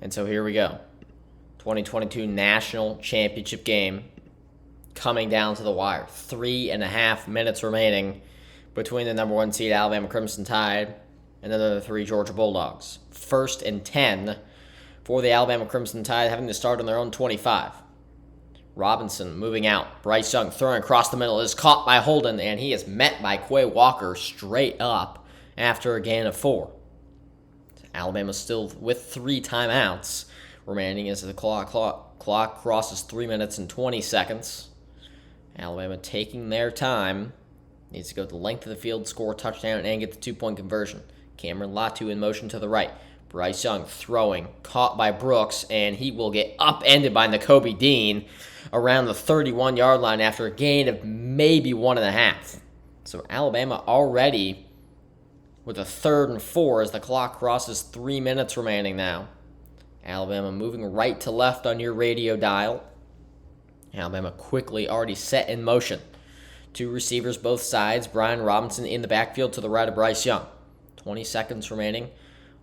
And so here we go. 2022 National Championship game coming down to the wire. 3.5 minutes remaining between the number 1 seed Alabama Crimson Tide and the other 3 Georgia Bulldogs. 1st and 10 for the Alabama Crimson Tide, having to start on their own 25. Robinson moving out. Bryce Young throwing across the middle is caught by Holden, and he is met by Quay Walker straight up after a gain of 4. Alabama still with 3 timeouts remaining as the clock crosses 3 minutes and 20 seconds. Alabama taking their time. Needs to go the length of the field, score a touchdown, and get the 2-point conversion. Cameron Latu in motion to the right. Bryce Young throwing, caught by Brooks, and he will get upended by Nakobe Dean around the 31-yard line after a gain of maybe 1.5. So Alabama already with a 3rd and 4 as the clock crosses 3 minutes remaining now. Alabama moving right to left on your radio dial. Alabama quickly already set in motion. 2 receivers both sides. Brian Robinson in the backfield to the right of Bryce Young. 20 seconds remaining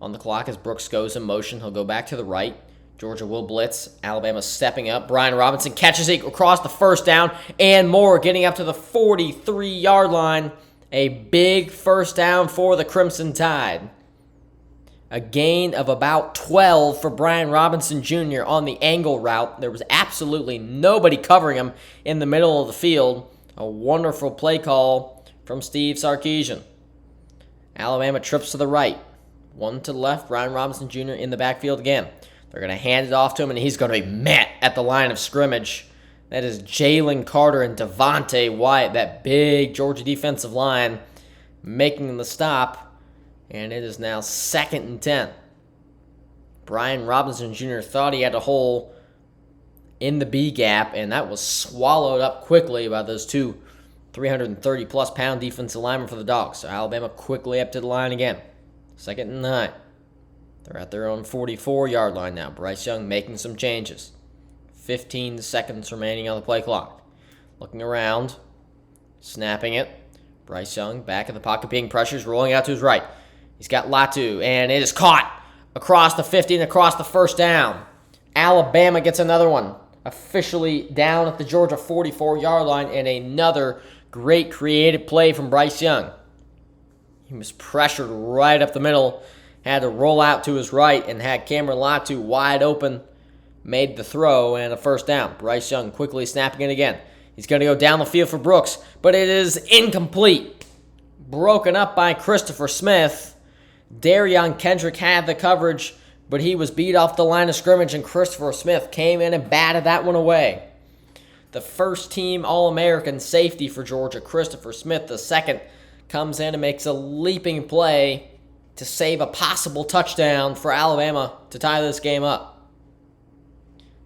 on the clock as Brooks goes in motion. He'll go back to the right. Georgia will blitz. Alabama stepping up. Brian Robinson catches it across the first down and more, getting up to the 43-yard line. A big first down for the Crimson Tide. A gain of about 12 for Brian Robinson Jr. on the angle route. There was absolutely nobody covering him in the middle of the field. A wonderful play call from Steve Sarkisian. Alabama trips to the right. 1 to the left. Brian Robinson Jr. in the backfield again. They're going to hand it off to him, and he's going to be met at the line of scrimmage. That is Jalen Carter and Devontae Wyatt, that big Georgia defensive line, making the stop. And it is now 2nd and 10. Brian Robinson Jr. thought he had a hole in the B gap, and that was swallowed up quickly by those 2 330-plus pound defensive linemen for the Dogs. So Alabama quickly up to the line again. 2nd and 9. They're at their own 44-yard line now. Bryce Young making some changes. 15 seconds remaining on the play clock. Looking around, snapping it. Bryce Young back in the pocket being pressured, rolling out to his right. He's got Latu, and it is caught across the 50 and across the first down. Alabama gets another one. Officially down at the Georgia 44-yard line, and another great creative play from Bryce Young. He was pressured right up the middle, had to roll out to his right, and had Cameron Latu wide open, made the throw, and a first down. Bryce Young quickly snapping it again. He's going to go down the field for Brooks, but it is incomplete. Broken up by Christopher Smith. Darion Kendrick had the coverage, but he was beat off the line of scrimmage, and Christopher Smith came in and batted that one away. The first-team All-American safety for Georgia, Christopher Smith, the second, comes in and makes a leaping play to save a possible touchdown for Alabama to tie this game up.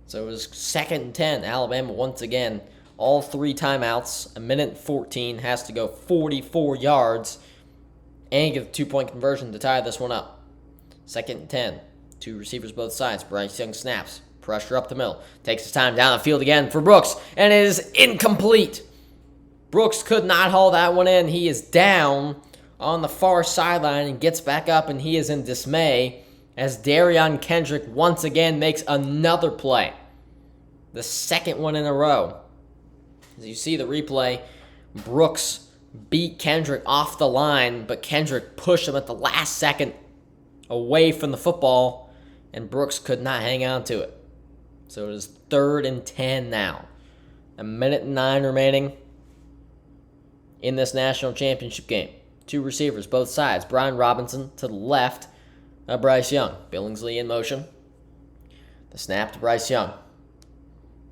So it was 2nd and 10. Alabama once again, all 3 timeouts, 1:14, has to go 44 yards and get the 2-point conversion to tie this one up. 2nd and 10. 2 receivers both sides. Bryce Young snaps. Pressure up the middle. Takes his time down the field again for Brooks, and it is incomplete. Brooks could not haul that one in. He is down on the far sideline and gets back up, and he is in dismay as Darion Kendrick once again makes another play. The second one in a row. As you see the replay, Brooks beat Kendrick off the line, but Kendrick pushed him at the last second away from the football, and Brooks could not hang on to it. So it is 3rd and 10 now. 1:09 remaining in this national championship game. 2 receivers, both sides. Brian Robinson to the left of Bryce Young. Billingsley in motion. The snap to Bryce Young.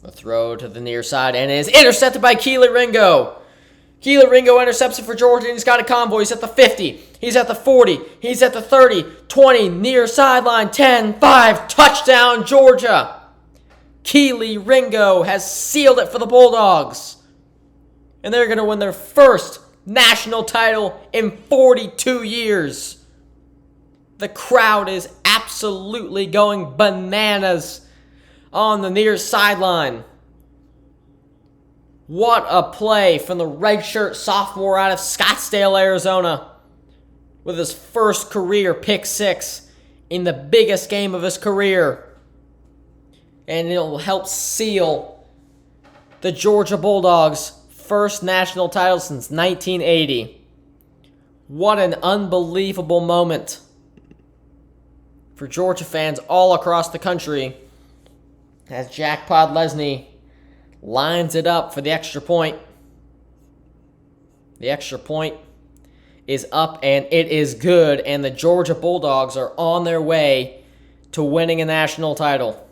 The throw to the near side, and it is intercepted by Keely Ringo. Keely Ringo intercepts it for Georgia, and he's got a convoy. He's at the 50. He's at the 40. He's at the 30. 20, near sideline, 10, 5. Touchdown, Georgia. Keely Ringo has sealed it for the Bulldogs. And they're going to win their first national title in 42 years. The crowd is absolutely going bananas on the near sideline. What a play from the redshirt sophomore out of Scottsdale, Arizona, with his first career pick 6 in the biggest game of his career. And it'll help seal the Georgia Bulldogs' first national title since 1980. What an unbelievable moment for Georgia fans all across the country as Jack Podlesny lines it up for the extra point. The extra point is up and it is good, and the Georgia Bulldogs are on their way to winning a national title.